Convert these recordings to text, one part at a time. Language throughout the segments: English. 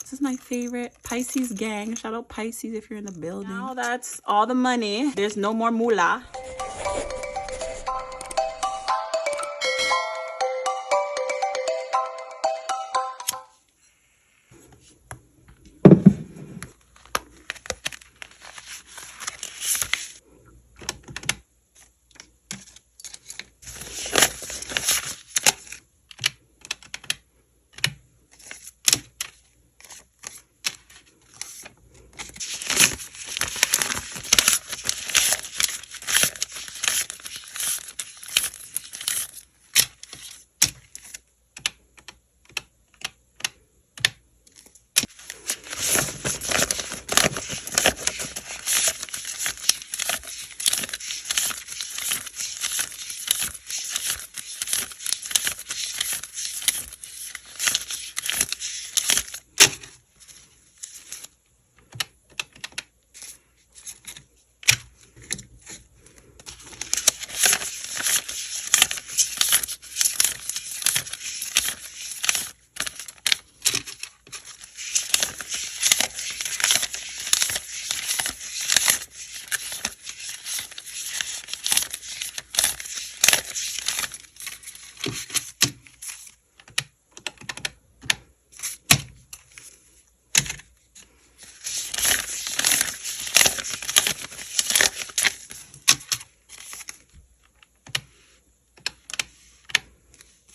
This is my favorite. Pisces gang. Shout out Pisces if you're in the building. Now that's all the money. There's no more moolah.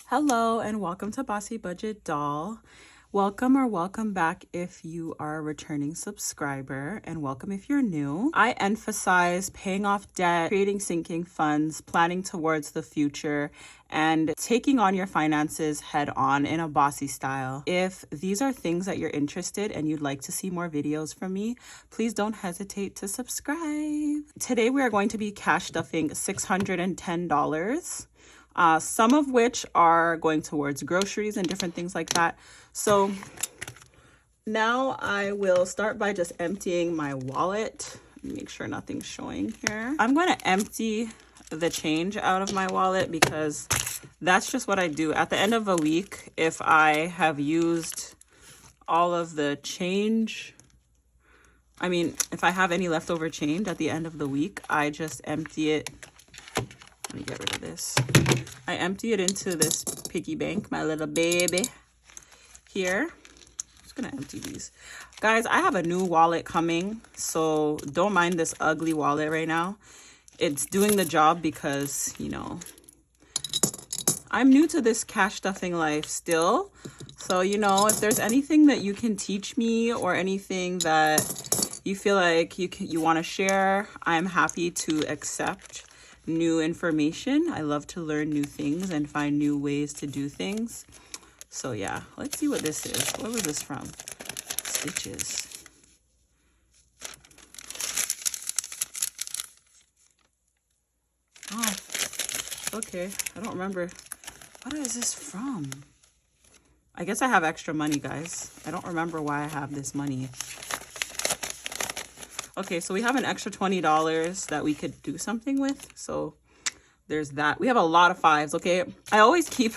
Hello and welcome to Bossy Budget Doll. Welcome or welcome back if you are a returning subscriber, and welcome if you're new. I emphasize paying off debt, creating sinking funds, planning towards the future, and taking on your finances head on in a bossy style. If these are things that you're interested and you'd like to see more videos from me, please don't hesitate to subscribe. Today we are going to be cash stuffing $610. Some of which are going towards groceries and different things like that. So now I will start by just emptying my wallet. Make sure nothing's showing here. I'm going to empty the change out of my wallet because that's just what I do. At the end of a week, if I have used all of the change, if I have any leftover change at the end of the week, I just empty it. Let me get rid of this. I empty it into this piggy bank, my little baby here. I'm just gonna empty these. Guys, I have a new wallet coming, so don't mind this ugly wallet right now. It's doing the job because, you know, I'm new to this cash stuffing life still. So, you know, if there's anything that you can teach me or anything that you feel like you want to share, I'm happy to accept new information. I love to learn new things and find new ways to do things. So yeah, let's see what this is. What was this from? Stitches. Oh, okay. I don't remember. What is this from? I guess I have extra money, guys. I don't remember why I have this money. Okay, so we have an extra $20 that we could do something with. So there's that. We have a lot of fives, okay? I always keep,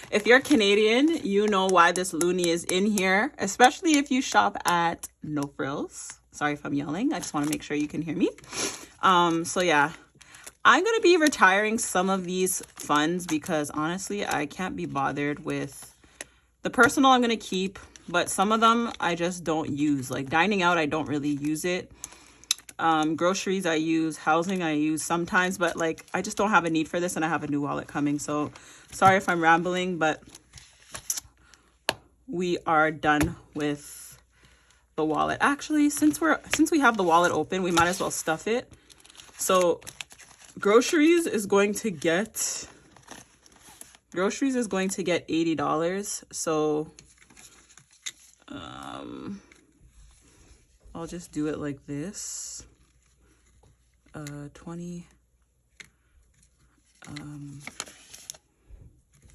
if you're Canadian, you know why this loonie is in here, especially if you shop at No Frills. Sorry if I'm yelling. I just want to make sure you can hear me. So yeah, I'm going to be retiring some of these funds because honestly, I can't be bothered with the personal. I'm going to keep. But some of them I just don't use. Like dining out, I don't really use it. Groceries I use. Housing I use sometimes. But like I just don't have a need for this, and I have a new wallet coming. So sorry if I'm rambling, but we are done with the wallet. Actually, since we have the wallet open, we might as well stuff it. So groceries is going to get $80. So I'll just do it like this. 20,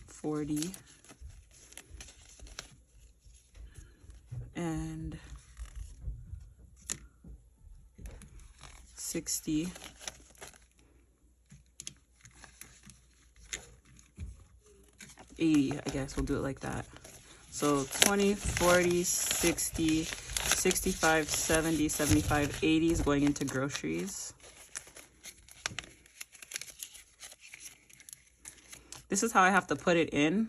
40, and 60, 80, I guess we'll do it like that. So 20, 40, 60, 65, 70, 75, 80 is going into groceries. This is how I have to put it in.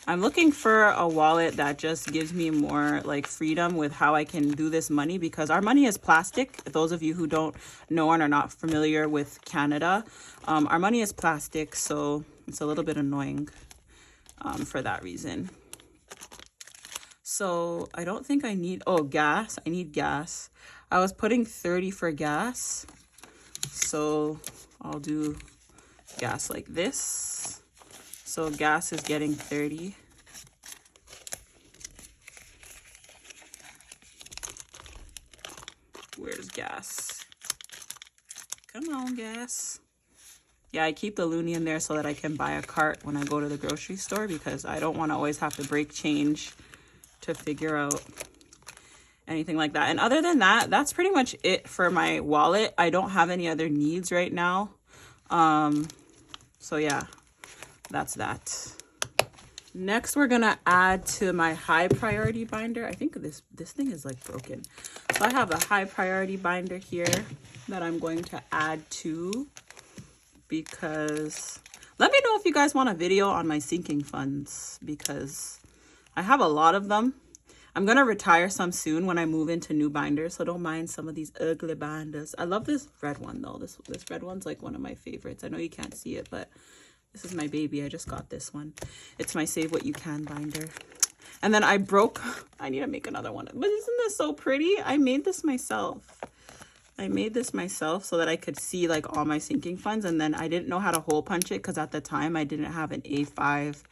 I'm looking for a wallet that just gives me more like freedom with how I can do this money, because our money is plastic. Those of you who don't know and are not familiar with Canada, our money is plastic, so it's a little bit annoying for that reason. So I don't think I need, oh, gas. I need gas. I was putting 30 for gas. So I'll do gas like this. So gas is getting 30. Where's gas? Come on, gas. Yeah, I keep the loonie in there so that I can buy a cart when I go to the grocery store, because I don't want to always have to break change to figure out anything like that. And other than that, that's pretty much it for my wallet. I don't have any other needs right now. So yeah, that's that. Next, we're gonna add to my high priority binder. I think this thing is like broken. So I have a high priority binder here that I'm going to add to, because let me know if you guys want a video on my sinking funds, because I have a lot of them. I'm going to retire some soon when I move into new binders, so don't mind some of these ugly binders. I love this red one though. This red one's like one of my favorites. I know you can't see it, but this is my baby. I just got this one. It's my Save What You Can binder. And then I need to make another one. But isn't this so pretty? I made this myself. I made this myself so that I could see like all my sinking funds. And then I didn't know how to hole punch it, because at the time I didn't have an A5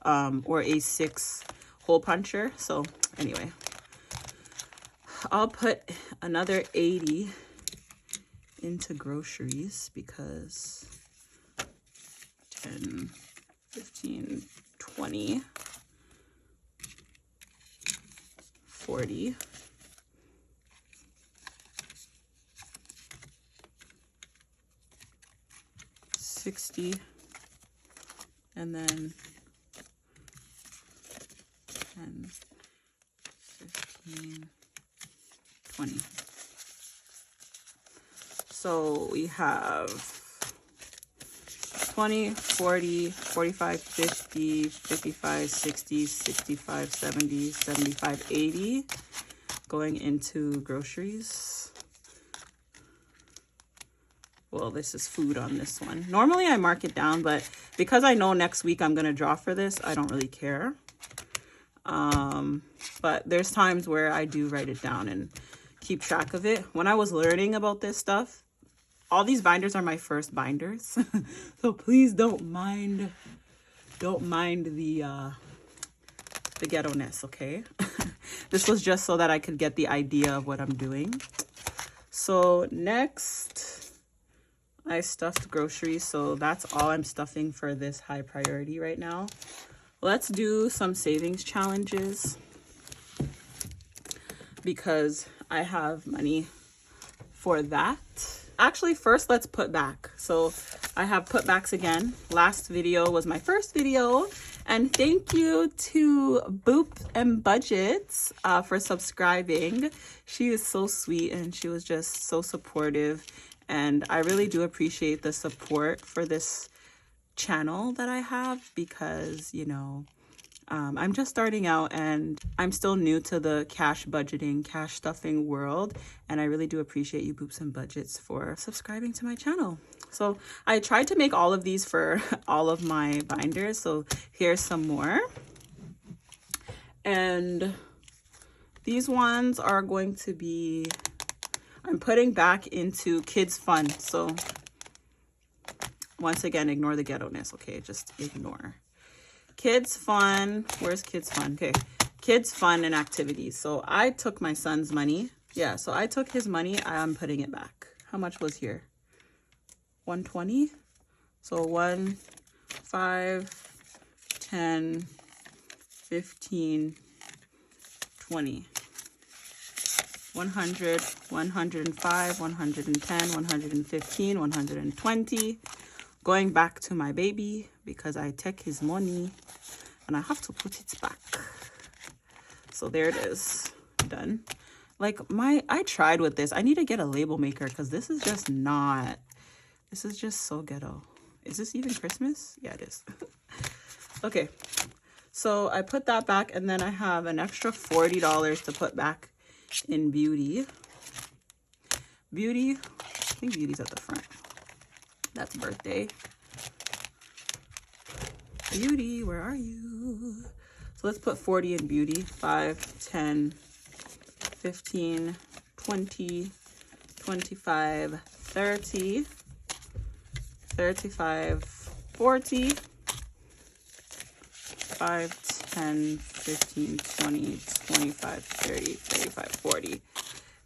or A6 hole puncher. So anyway, I'll put another 80 into groceries, because 10, 15, 20, 40, 60, and then 10, 15, 20. So we have 20, 40, 45, 50, 55, 60, 65, 70, 75, 80 going into groceries. Well, this is food on this one. Normally I mark it down, but because I know next week I'm going to draw for this, I don't really care. But there's times where I do write it down and keep track of it. When I was learning about this stuff, all these binders are my first binders. So please don't mind the ghetto-ness, okay? This was just so that I could get the idea of what I'm doing. So next, I stuffed groceries. So that's all I'm stuffing for this high priority right now. Let's do some savings challenges, because I have money for that. Actually, first let's put back. So I have put backs again. Last video was my first video, and thank you to Baddies and Budgets for subscribing. She is so sweet, and she was just so supportive, and I really do appreciate the support for this channel that I have, because you know, I'm just starting out and I'm still new to the cash budgeting, cash stuffing world, and I really do appreciate you Baddies and Budgets for subscribing to my channel. So I tried to make all of these for all of my binders, so here's some more. And these ones are going to be, I'm putting back into kids fun. So once again, ignore the ghetto-ness, okay? Just ignore. Kids fun. Where's kids fun? Okay. Kids fun and activities. So I took my son's money. Yeah, so I took his money. I'm putting it back. How much was here? 120. So 1, 5, 10, 15, 20. 100, 105, 110, 115, 120. Going back to my baby, because I take his money and I have to put it back. so there it is. Done. Like I tried with this. I need to get a label maker because this is just not, this is just so ghetto. Is this even Christmas? Yeah, it is. Okay, so I put that back, and then I have an extra $40 to put back in beauty. Beauty, I think beauty's at the front. That's birthday. Beauty, where are you? So let's put 40 in beauty. 5, 10, 15, 20, 25, 30, 35, 40, 5, 10, 15, 20, 25, 30, 35, 40.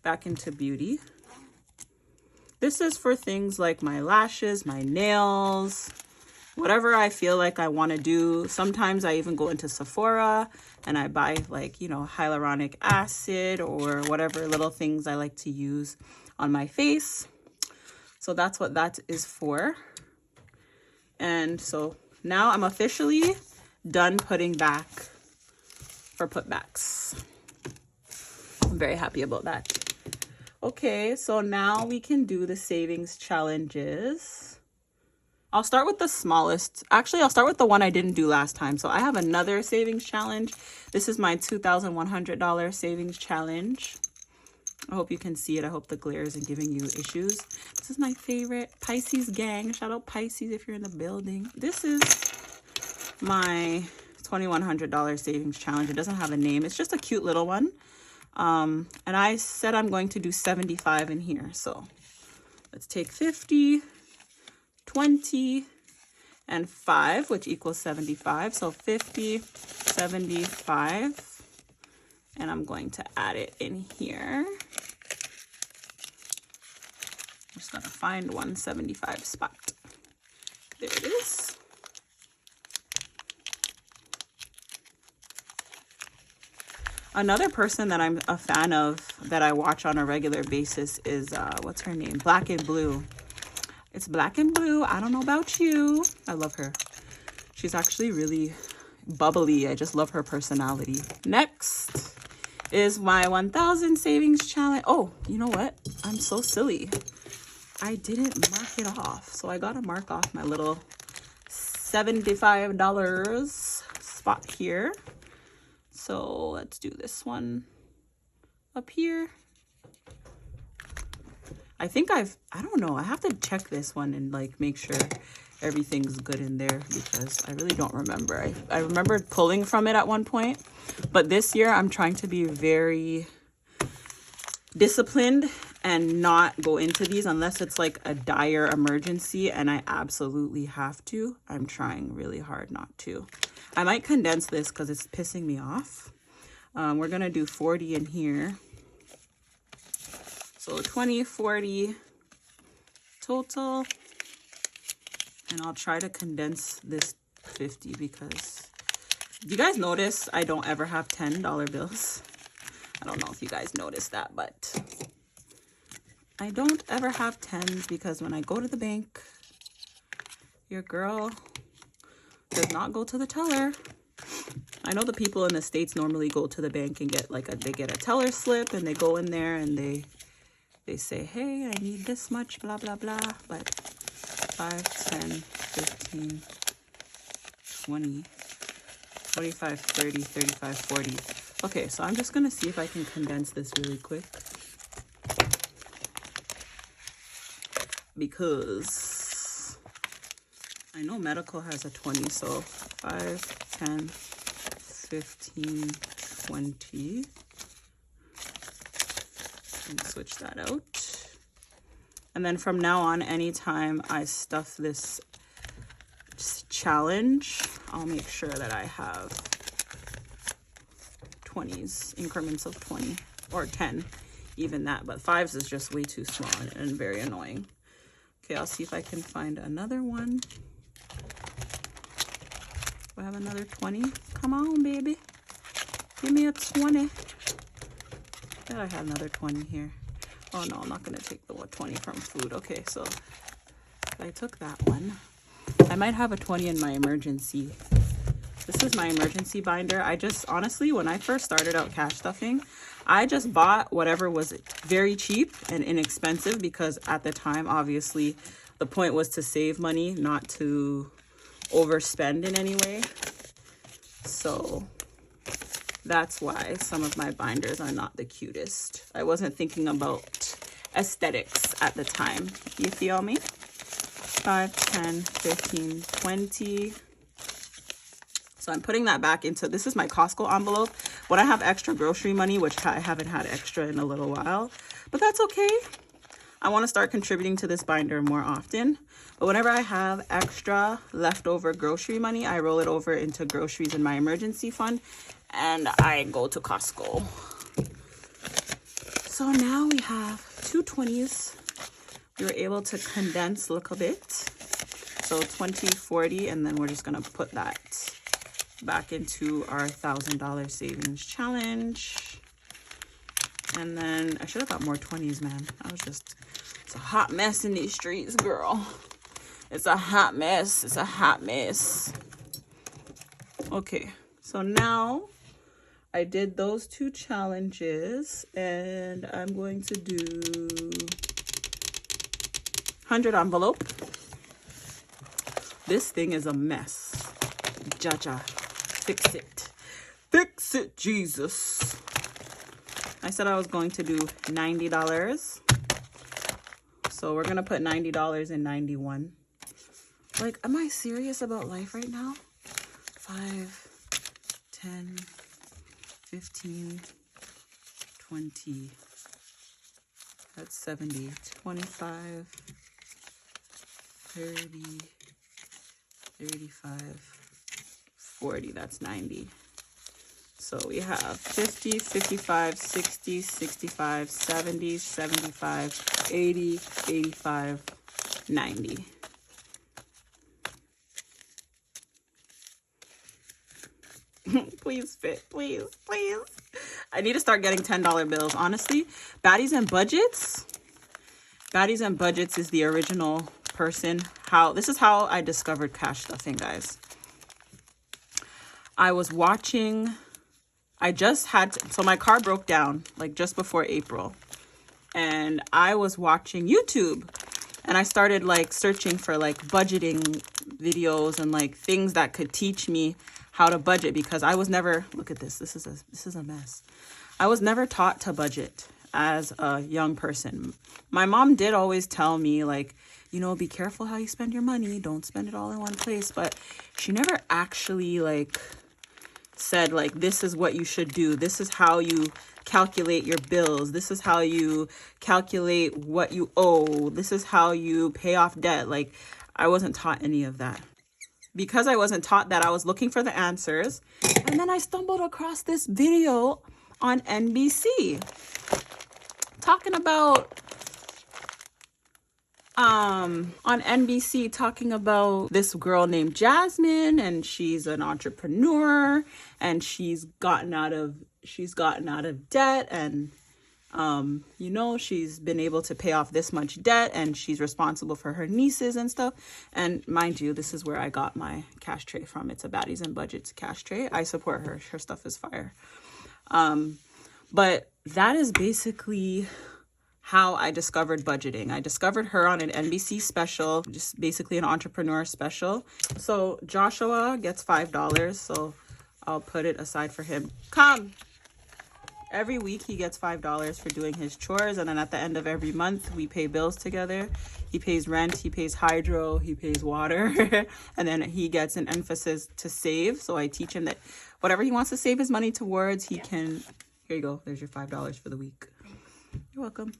Back into beauty. This is for things like my lashes, my nails, whatever I feel like I want to do. Sometimes I even go into Sephora and I buy like, you know, hyaluronic acid or whatever little things I like to use on my face. So that's what that is for. And so now I'm officially done putting back for putbacks. I'm very happy about that. Okay, so now we can do the savings challenges. I'll start with the smallest. Actually, I'll start with the one I didn't do last time. So I have another savings challenge. This is my $2,100 savings challenge. I hope you can see it. I hope the glare isn't giving you issues. This is my favorite Pisces gang. Shout out Pisces if you're in the building. This is my $2,100 savings challenge. It doesn't have a name. It's just a cute little one. And I said I'm going to do 75 in here. So let's take 50, 20, and 5, which equals 75. So 50, 75. And I'm going to add it in here. I'm just going to find 175 spot. There it is. Another person that I'm a fan of that I watch on a regular basis is, what's her name? Black and Blue. It's Black and Blue. I don't know about you. I love her. She's actually really bubbly. I just love her personality. Next is my 1,000 savings challenge. Oh, you know what? I'm so silly. I didn't mark it off. So I got to mark off my little $75 spot here. So let's do this one up here. I think I don't know. I have to check this one and like make sure everything's good in there because I really don't remember. I remember pulling from it at one point, but this year I'm trying to be very disciplined and not go into these unless it's like a dire emergency and I absolutely have to. I'm trying really hard not to. I might condense this because it's pissing me off. We're gonna do 40 in here. So 20, 40 total. And I'll try to condense this 50 because do you guys notice I don't ever have $10 bills? I don't know if you guys noticed that, but I don't ever have 10s because when I go to the bank, your girl does not go to the teller. I know the people in the States normally go to the bank and get like they get a teller slip and they go in there and they say, hey, I need this much, blah, blah, blah. But 5, 10, 15, 20, 25, 30, 35, 40. Okay, so I'm just going to see if I can condense this really quick. Because I know medical has a 20, so 5, 10, 15, 20. And switch that out. And then from now on, anytime I stuff this challenge, I'll make sure that I have 20s, increments of 20 or 10, even that. But 5s is just way too small and very annoying. Okay, I'll see if I can find another one. Do I have another 20? Come on, baby. Give me a 20. I had another 20 here. Oh no, I'm not gonna take the 20 from food. Okay, so I took that one. I might have a 20 in my emergency This is my emergency binder. I just, honestly, when I first started out cash stuffing, I just bought whatever was very cheap and inexpensive, because at the time, obviously, the point was to save money, not to overspend in any way. So that's why some of my binders are not the cutest. I wasn't thinking about aesthetics at the time. You feel me? 5, 10, 15, 20. So I'm putting that back into, this is my Costco envelope. When I have extra grocery money, which I haven't had extra in a little while, but that's okay. I want to start contributing to this binder more often. But whenever I have extra leftover grocery money, I roll it over into groceries in my emergency fund, and I go to Costco. So now we have 2 20s. We were able to condense a little bit. So 20, 40, and then we're just going to put that back into our $1,000 savings challenge. And then I should have got more 20s, man. It's a hot mess in these streets, girl. It's a hot mess. It's a hot mess. Okay, so now I did those 2 challenges, and I'm going to do 100 envelope. This thing is a mess. Jaja, fix it. Fix it, Jesus. I said I was going to do $90. So we're going to put $90 in 91. Like, am I serious about life right now? 5, 10, 15, 20. That's 70. 25, 30, 35, 40. That's 90. So we have 50, 55, 60, 65, 70, 75, 80, 85, 90. Please fit, please, please. I need to start getting $10 bills, honestly. Baddies and Budgets. Baddies and Budgets is the original person. This is how I discovered cash stuffing, guys. I was watching, so my car broke down like just before April, and I was watching YouTube, and I started like searching for like budgeting videos and like things that could teach me how to budget, because I was never, look at this, this is a mess. I was never taught to budget as a young person. My mom did always tell me, like, you know, be careful how you spend your money, don't spend it all in one place, but she never actually like said like, this is what you should do, this is how you calculate your bills, this is how you calculate what you owe, this is how you pay off debt. Like, I wasn't taught any of that. Because I wasn't taught that, I was looking for the answers, and then I stumbled across this video on NBC talking about this girl named Jasmine, and she's an entrepreneur, and she's gotten out of debt, and you know, she's been able to pay off this much debt, and she's responsible for her nieces and stuff. And mind you, this is where I got my cash tray from. It's a Baddies and Budgets cash tray. I support her. Her stuff is fire. But that is basically how I discovered budgeting. I discovered her on an NBC special, just basically an entrepreneur special. So Joshua gets $5, so I'll put it aside for him. Come. Every week he gets $5 for doing his chores, and then at the end of every month we pay bills together. He pays rent, he pays hydro, he pays water, and then he gets an emphasis to save. So I teach him that whatever he wants to save his money towards, he can. Here you go, there's your $5 for the week. You're welcome.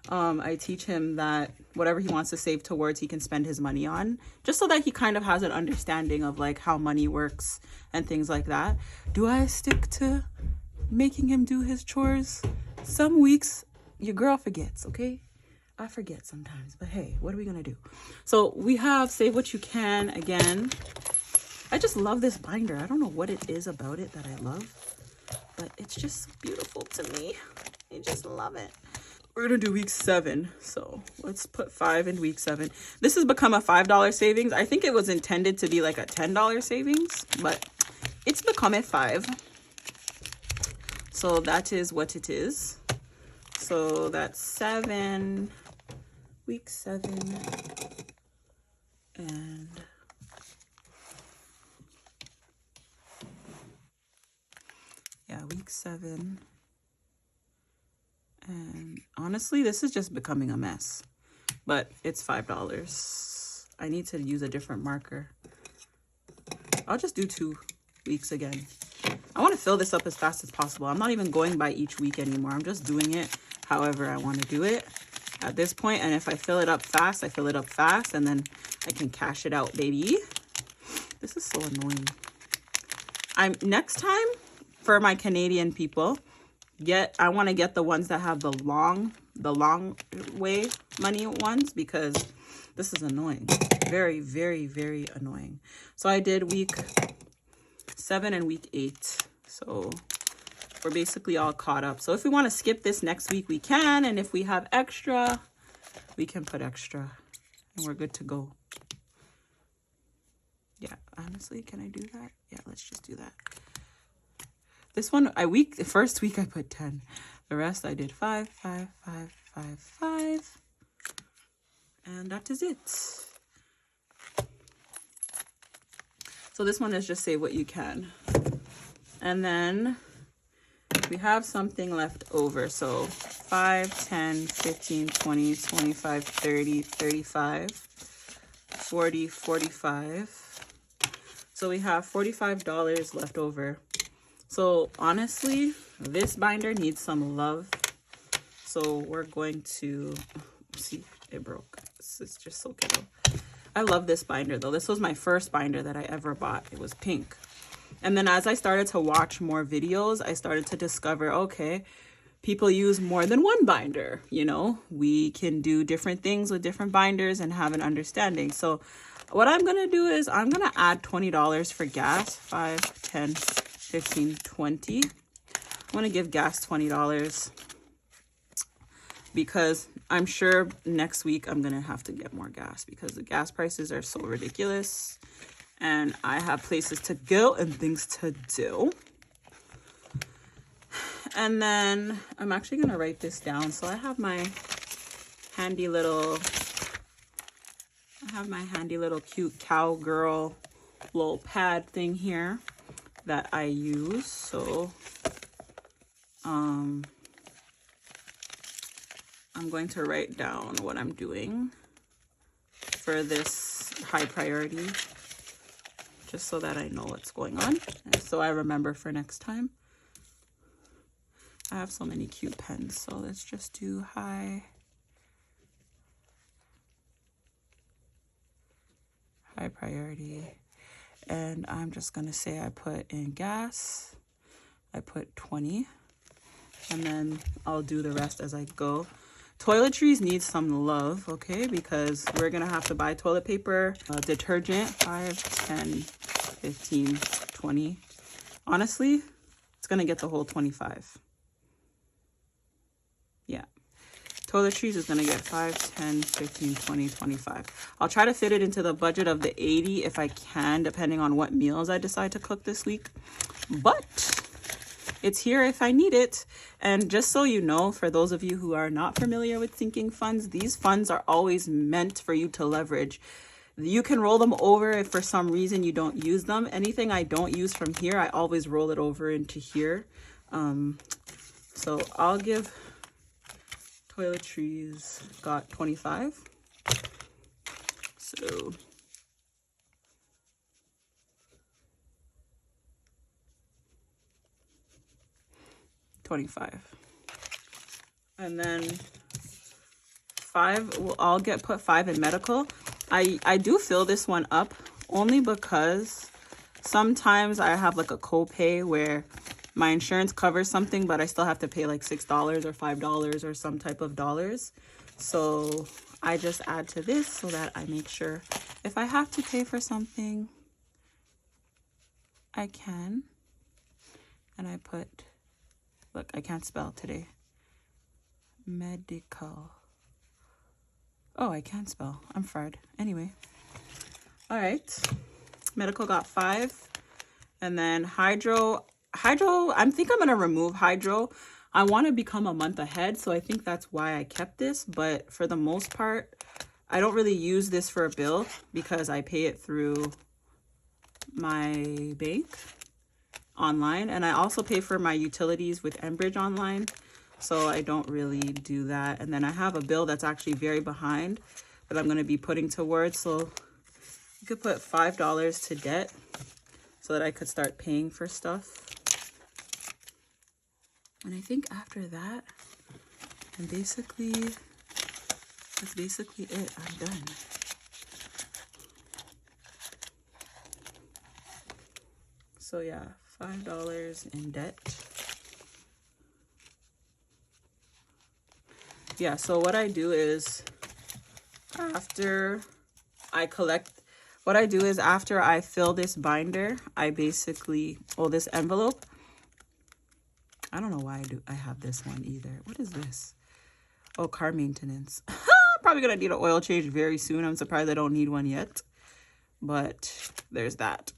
I teach him that whatever he wants to save towards, he can spend his money on, just so that he kind of has an understanding of like how money works and things like that. Do I stick to making him do his chores? Some weeks your girl forgets, okay? I forget sometimes, but hey, what are we gonna do? So we have Save What You Can again. I just love this binder. I don't know what it is about it that I love, but it's just beautiful to me. I just love it. We're gonna do week 7, so let's put 5 in week 7. This has become a $5 savings. I think it was intended to be like a $10 savings, but it's become a 5. So that is what it is. So that's 7, week 7, and yeah, week 7. And honestly, this is just becoming a mess, but it's $5. I need to use a different marker. I'll just do 2 weeks again. I want to fill this up as fast as possible. I'm not even going by each week anymore. I'm just doing it however I want to do it at this point. And if I fill it up fast, I fill it up fast, and then I can cash it out, baby. This is so annoying. Next time, for my Canadian people, I want to get the ones that have the long way money ones, because this is annoying. Very, very, very annoying. So I did week 7 and week 8. So we're basically all caught up. So if we want to skip this next week, we can. And if we have extra, we can put extra. And we're good to go. Yeah, honestly, can I do that? Yeah, let's just do that. This one, the first week I put 10. The rest I did 5, 5, 5, 5, 5. And that is it. So this one is just save what you can. And then we have something left over. So 5, 10, 15, 20, 25, 30, 35, 40, 45. So we have $45 left over. So honestly, this binder needs some love. So we're going to, see, it broke. This is just so cute. I love this binder though. This was my first binder that I ever bought. It was pink. And then as I started to watch more videos, I started to discover, okay, people use more than one binder. You know, we can do different things with different binders and have an understanding. So what I'm going to do is I'm going to add $20 for gas. 5, 10, 15, 20. I'm going to give gas $20 because I'm sure next week I'm going to have to get more gas because the gas prices are so ridiculous and I have places to go and things to do. And then I'm actually going to write this down. So I have my handy little cute cowgirl little pad thing here that I use. So I'm going to write down what I'm doing for this high priority, just so that I know what's going on and so I remember for next time. I have so many cute pens, so let's just do high priority. And I'm just going to say I put in gas, I put 20, and then I'll do the rest as I go. Toiletries need some love, okay, because we're going to have to buy toilet paper, detergent, 5, 10, 15, 20. Honestly, it's going to get the whole 25. Yeah. Toiletries is going to get 5, 10, 15, 20, 25. I'll try to fit it into the budget of the 80 if I can, depending on what meals I decide to cook this week. But it's here if I need it. And just so you know, for those of you who are not familiar with sinking funds, these funds are always meant for you to leverage. You can roll them over if for some reason you don't use them. Anything I don't use from here, I always roll it over into here. So I'll give toiletries got 25. So $25. And then 5, I'll put 5 in medical. I do fill this one up only because sometimes I have like a copay where my insurance covers something, but I still have to pay like $6 or $5 or some type of dollars. So I just add to this so that I make sure if I have to pay for something, I can. And I put, look, I can't spell today. Medical. Oh, I can't spell. I'm fried. Anyway. All right. Medical got 5. And then hydro, I think I'm gonna remove hydro. I want to become a month ahead, so I think that's why I kept this. But for the most part, I don't really use this for a bill because I pay it through my bank online, and I also pay for my utilities with Enbridge online, so I don't really do that. And then I have a bill that's actually very behind that I'm going to be putting towards, so you could put $5 to debt so that I could start paying for stuff. And I think after that, and that's basically it. I'm done. So yeah, $5 in debt. Yeah, so what I do is after I fill this binder, I basically, this envelope, I don't know why I have this one either. What is this? Oh, car maintenance. Probably gonna need an oil change very soon. I'm surprised I don't need one yet, but there's that.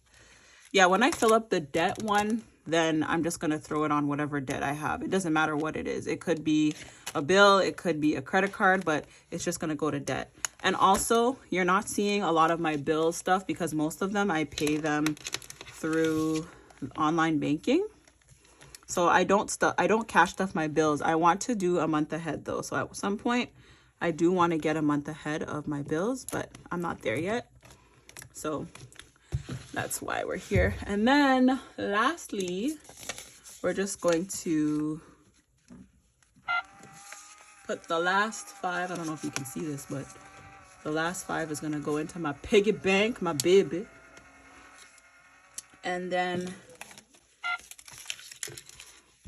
Yeah, when I fill up the debt one, then I'm just gonna throw it on whatever debt I have. It doesn't matter what it is. It could be a bill, it could be a credit card, but it's just gonna go to debt. And also, you're not seeing a lot of my bill stuff because most of them I pay them through online banking. So I don't cash stuff my bills. I want to do a month ahead though. So at some point I do want to get a month ahead of my bills, but I'm not there yet. So that's why we're here. And then lastly, we're just going to put the last 5. I don't know if you can see this, but the last 5 is going to go into my piggy bank, my baby. And then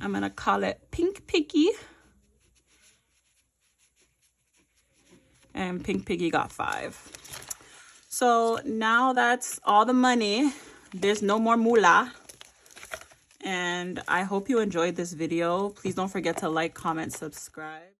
I'm going to call it Pink Piggy. And Pink Piggy got 5. So now that's all the money. There's no more moolah. And I hope you enjoyed this video. Please don't forget to like, comment, subscribe.